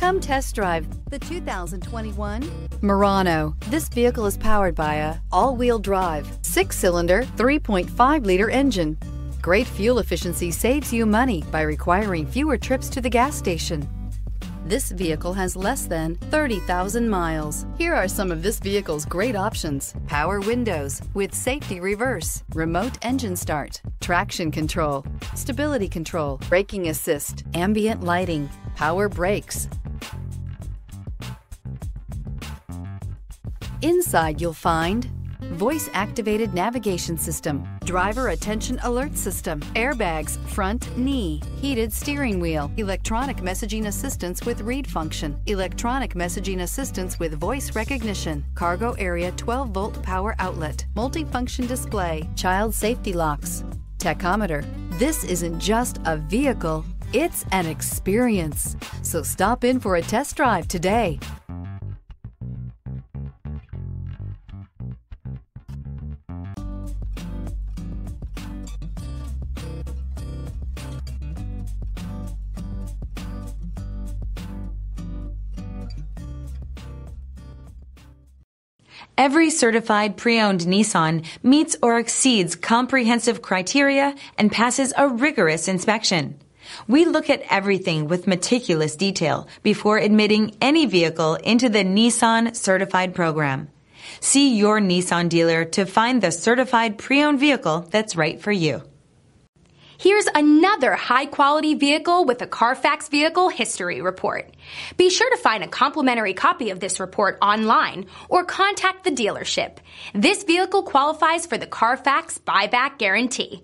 Come test drive the 2021 Murano. This vehicle is powered by a all-wheel drive, 6-cylinder, 3.5-liter engine. Great fuel efficiency saves you money by requiring fewer trips to the gas station. This vehicle has less than 30,000 miles. Here are some of this vehicle's great options: power windows with safety reverse, remote engine start, traction control, stability control, braking assist, ambient lighting, power brakes. Inside you'll find voice-activated navigation system, driver attention alert system, airbags, front knee, heated steering wheel, electronic messaging assistance with read function, electronic messaging assistance with voice recognition, cargo area 12-volt power outlet, multifunction display, child safety locks, tachometer. This isn't just a vehicle, it's an experience. So stop in for a test drive today. Every certified pre-owned Nissan meets or exceeds comprehensive criteria and passes a rigorous inspection. We look at everything with meticulous detail before admitting any vehicle into the Nissan Certified program. See your Nissan dealer to find the certified pre-owned vehicle that's right for you. Here's another high-quality vehicle with a Carfax Vehicle History Report. Be sure to find a complimentary copy of this report online or contact the dealership. This vehicle qualifies for the Carfax Buyback Guarantee.